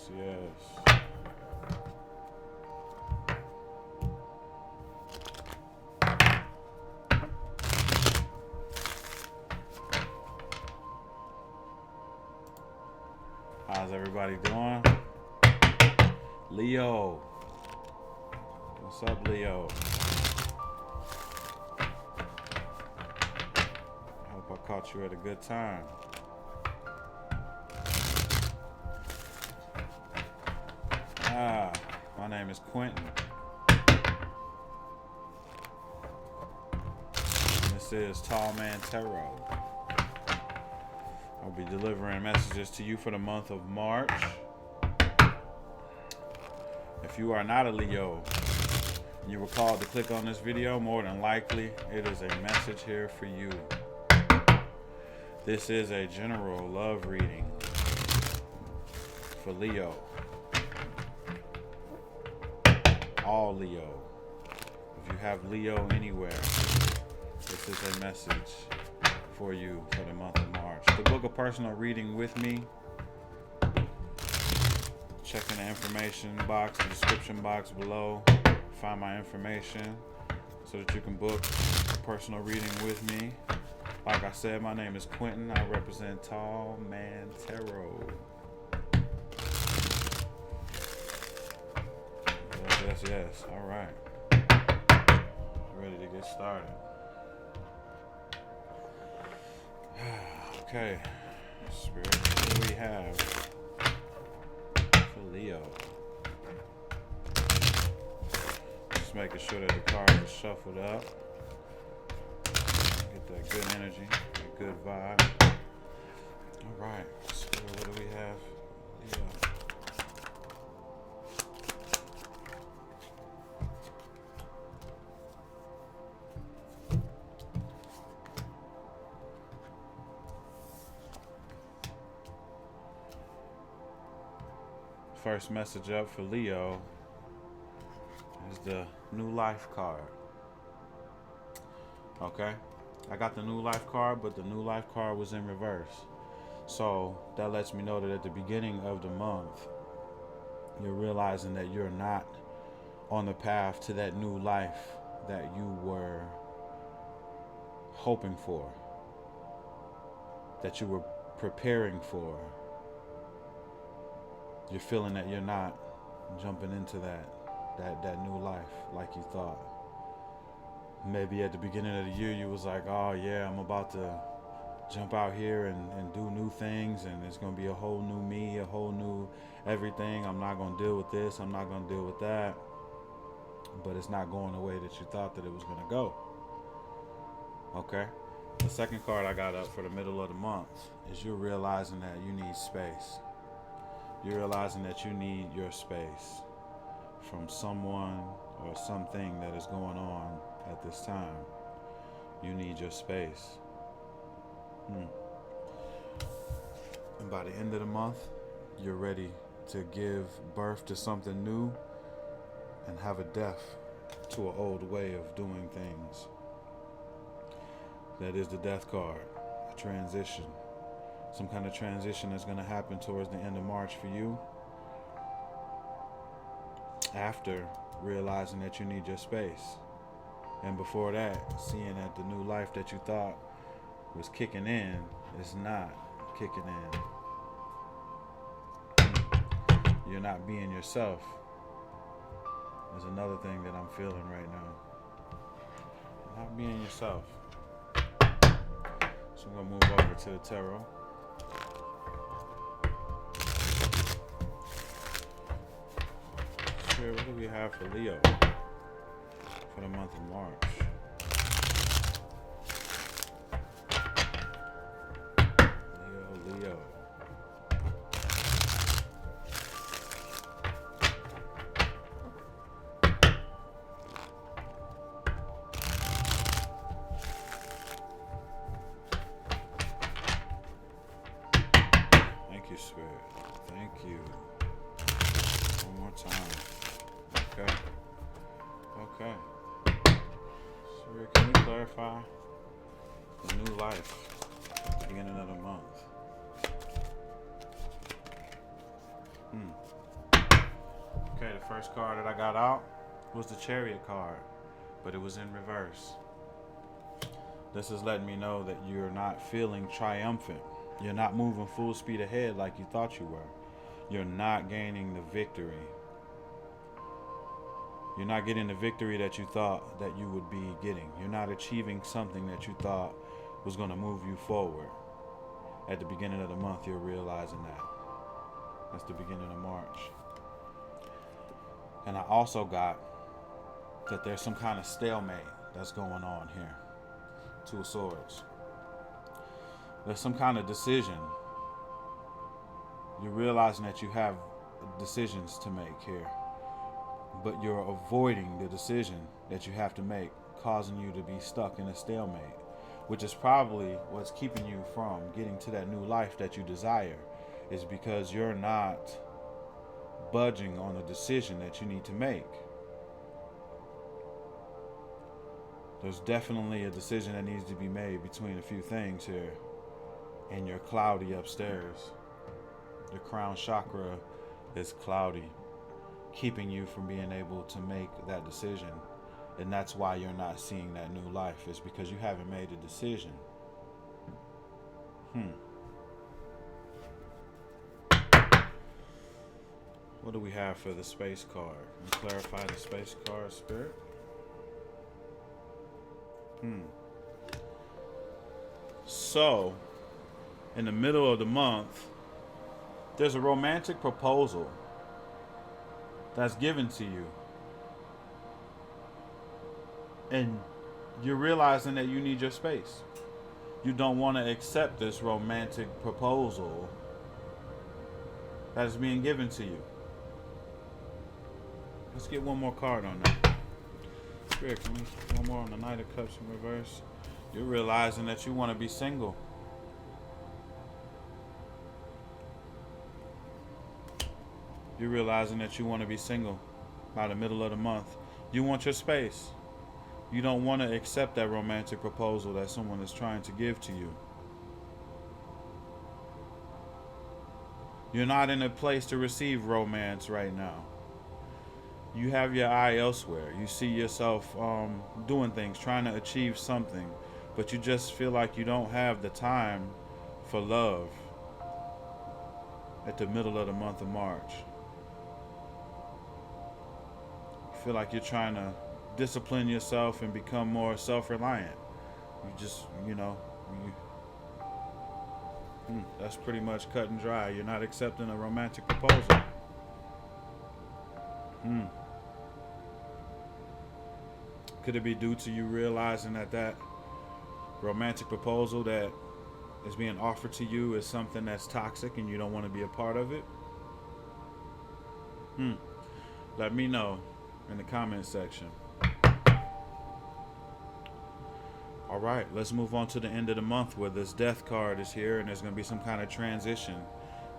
Yes. How's everybody doing? Leo. What's up, Leo? I hope I caught you at a good time. My name is Quentin. This is Tall Man Tarot. I'll be delivering messages to you for the month of March. If you are not a Leo and you were called to click on this video, more than likely it is a message here for you. This is a general love reading for Leo. All Leo. If you have Leo anywhere, this is a message for you for the month of March. To book a personal reading with me, check in the information box, the description box below. Find my information so that you can book a personal reading with me. Like I said, my name is Quentin. I represent Tall Man Tarot. Yes. All right. Ready to get started. Okay. Spirit, what do we have for Leo? Just making sure that the cards are shuffled up. Get that good energy, that good vibe. All right. Spirit, what do we have? Leo. First message up for Leo is the New Life card. Okay, I got the New Life card, but the New Life card was in reverse. So that lets me know that at the beginning of the month, you're realizing that you're not on the path to that new life that you were hoping for, that you were preparing for. You're feeling that you're not jumping into that new life like you thought. Maybe at the beginning of the year you was like, oh yeah, I'm about to jump out here and do new things, and it's gonna be a whole new me, a whole new everything. I'm not gonna deal with this, I'm not gonna deal with that. But it's not going the way that you thought that it was gonna go. Okay? The second card I got up for the middle of the month is you're realizing that you need space. You're realizing that you need your space from someone or something that is going on at this time. You need your space. And by the end of the month, you're ready to give birth to something new and have a death to an old way of doing things. That is the death card, a transition. Some kind of transition is going to happen towards the end of March for you, after realizing that you need your space. And before that, seeing that the new life that you thought was kicking in is not kicking in. You're not being yourself. There's another thing that I'm feeling right now. You're not being yourself. So I'm going to move over to the tarot. What do we have for Leo for the month of March? Leo. Thank you, Spirit. Thank you. One more time. Okay. Spirit, can you clarify the new life at the beginning of the month? first card that I got out was the Chariot card, but it was in reverse. This is letting me know that you're not feeling triumphant. You're not moving full speed ahead like you thought you were. You're not gaining the victory. You're not getting the victory that you thought that you would be getting. You're not achieving something that you thought was going to move you forward. At the beginning of the month, you're realizing that. That's the beginning of March. And I also got that there's some kind of stalemate that's going on here. Two of Swords. There's some kind of decision. You're realizing that you have decisions to make here, but you're avoiding the decision that you have to make, causing you to be stuck in a stalemate, which is probably what's keeping you from getting to that new life that you desire, is because you're not budging on a decision that you need to make. There's definitely a decision that needs to be made between a few things here, and you're cloudy upstairs. Your crown chakra is cloudy, keeping you from being able to make that decision. And that's why you're not seeing that new life. It's because you haven't made a decision. What do we have for the space card? Can you clarify the space card, Spirit? So, in the middle of the month, there's a romantic proposal that's given to you. And you're realizing that you need your space. You don't want to accept this romantic proposal that is being given to you. Let's get one more card on that. Spirit, can we one more on the Knight of Cups in reverse? You're realizing that you want to be single. You're realizing that you want to be single by the middle of the month. You want your space. You don't want to accept that romantic proposal that someone is trying to give to you. You're not in a place to receive romance right now. You have your eye elsewhere. You see yourself doing things, trying to achieve something, but you just feel like you don't have the time for love at the middle of the month of March. You feel like you're trying to discipline yourself and become more self-reliant. You just, that's pretty much cut and dry. You're not accepting a romantic proposal. Could it be due to you realizing that romantic proposal that is being offered to you is something that's toxic and you don't want to be a part of it? Let me know in the comment section. All right, let's move on to the end of the month where this Death card is here, and there's going to be some kind of transition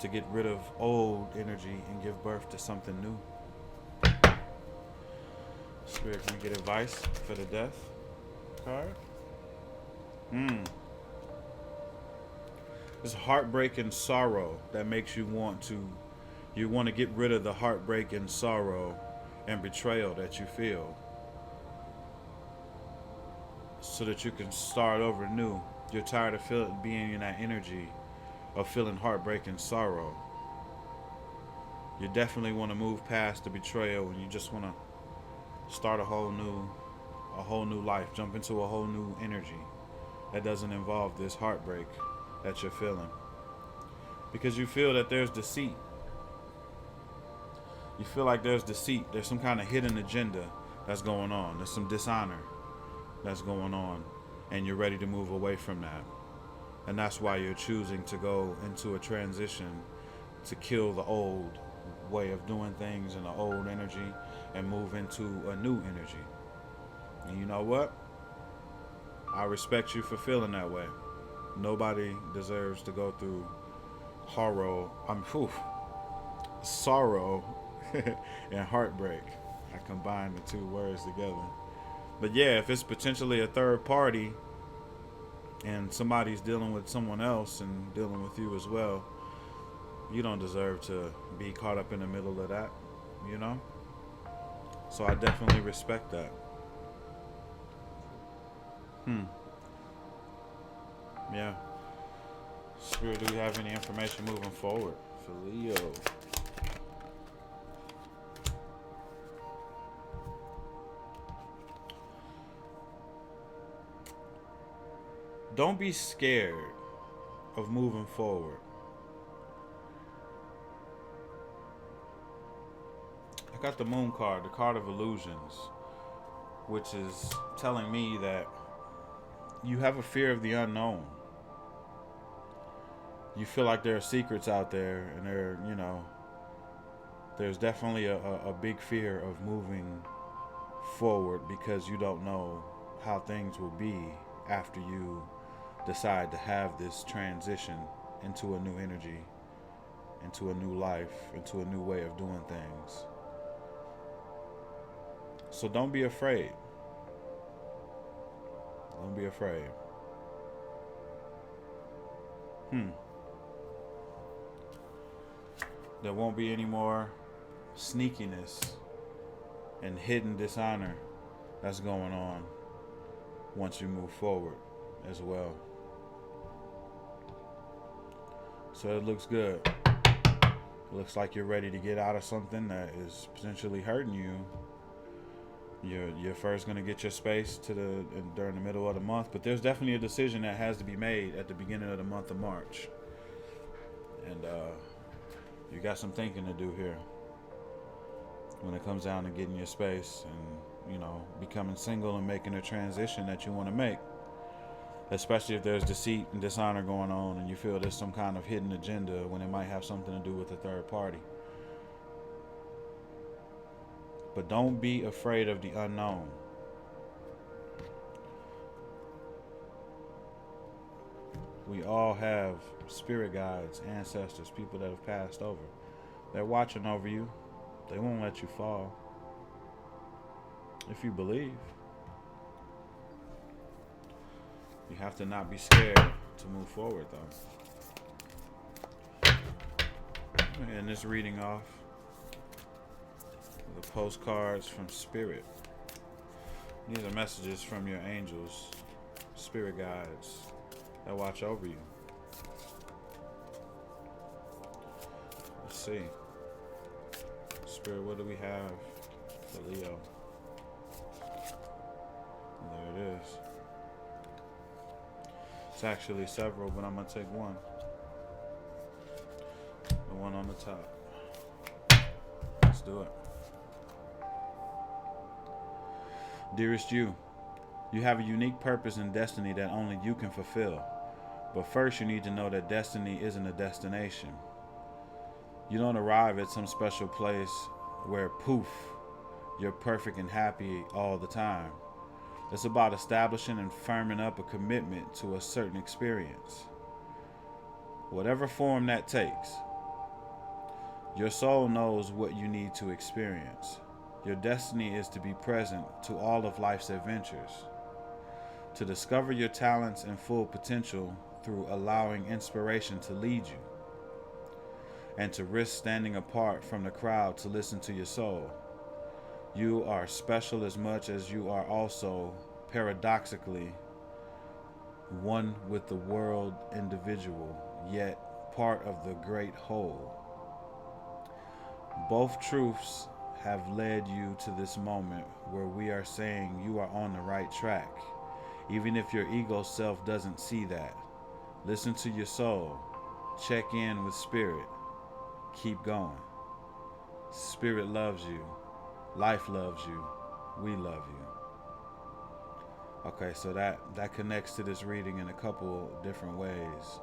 to get rid of old energy and give birth to something new. Spirit, can we get advice for the Death card? This heartbreak and sorrow that makes you want to get rid of the heartbreak and sorrow and betrayal that you feel, so that you can start over new. You're tired of being in that energy of feeling heartbreak and sorrow. You definitely want to move past the betrayal, and you just want to start a whole new life, jump into a whole new energy that doesn't involve this heartbreak that you're feeling, because you feel that there's deceit. You feel like there's deceit. There's some kind of hidden agenda that's going on. There's some dishonor that's going on, and you're ready to move away from that. And that's why you're choosing to go into a transition to kill the old way of doing things and the old energy and move into a new energy. And you know what? I respect you for feeling that way. Nobody deserves to go through sorrow and heartbreak. I combined the two words together. But yeah, if it's potentially a third party and somebody's dealing with someone else and dealing with you as well, you don't deserve to be caught up in the middle of that, So I definitely respect that. Yeah. Spirit, do we have any information moving forward for Leo? Don't be scared of moving forward. I got the moon card, the card of illusions, which is telling me that you have a fear of the unknown. You feel like there are secrets out there, and there's definitely a big fear of moving forward because you don't know how things will be after you decide to have this transition into a new energy, into a new life, into a new way of doing things. So don't be afraid. Don't be afraid. Hmm. There won't be any more sneakiness and hidden dishonor that's going on once you move forward as well. So it looks good. It looks like you're ready to get out of something that is potentially hurting you. You're first going to get your space during the middle of the month, but there's definitely a decision that has to be made at the beginning of the month of March. And you got some thinking to do here when it comes down to getting your space and, becoming single and making a transition that you want to make. Especially if there's deceit and dishonor going on and you feel there's some kind of hidden agenda when it might have something to do with a third party. But don't be afraid of the unknown. We all have spirit guides, ancestors, people that have passed over. They're watching over you. They won't let you fall. If you believe. You have to not be scared to move forward, though. And this reading off the postcards from Spirit. These are messages from your angels, spirit guides that watch over you. Let's see. Spirit, what do we have for Leo? There it is. It's actually several, but I'm going to take one. The one on the top. Let's do it. Dearest you have a unique purpose and destiny that only you can fulfill. But first you need to know that destiny isn't a destination. You don't arrive at some special place where poof, you're perfect and happy all the time. It's about establishing and firming up a commitment to a certain experience. Whatever form that takes, your soul knows what you need to experience. Your destiny is to be present to all of life's adventures, to discover your talents and full potential through allowing inspiration to lead you, and to risk standing apart from the crowd to listen to your soul. You are special as much as you are also, paradoxically, one with the world individual, yet part of the great whole. Both truths have led you to this moment where we are saying you are on the right track, even if your ego self doesn't see that. Listen to your soul. Check in with spirit. Keep going. Spirit loves you. Life loves you. We love you. Okay, so that connects to this reading in a couple different ways.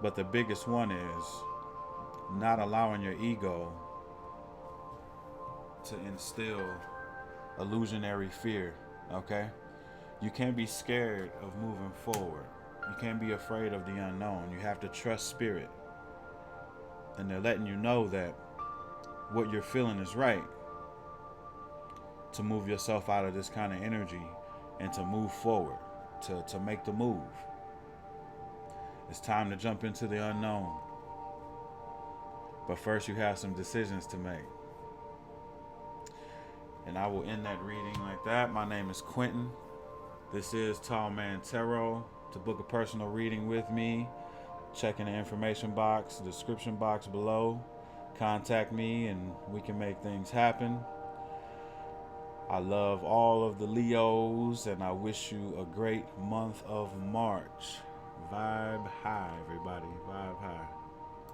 But the biggest one is not allowing your ego to instill illusionary fear, okay? You can't be scared of moving forward. You can't be afraid of the unknown. You have to trust spirit. And they're letting you know that what you're feeling is right, to move yourself out of this kind of energy and to move forward, to make the move. It's time to jump into the unknown. But first you have some decisions to make. And I will end that reading like that. My name is Quentin. This is Tall Man Tarot. To book a personal reading with me, check in the information box, description box below. Contact me and we can make things happen. I love all of the Leos and I wish you a great month of March. Vibe high, everybody. Vibe high.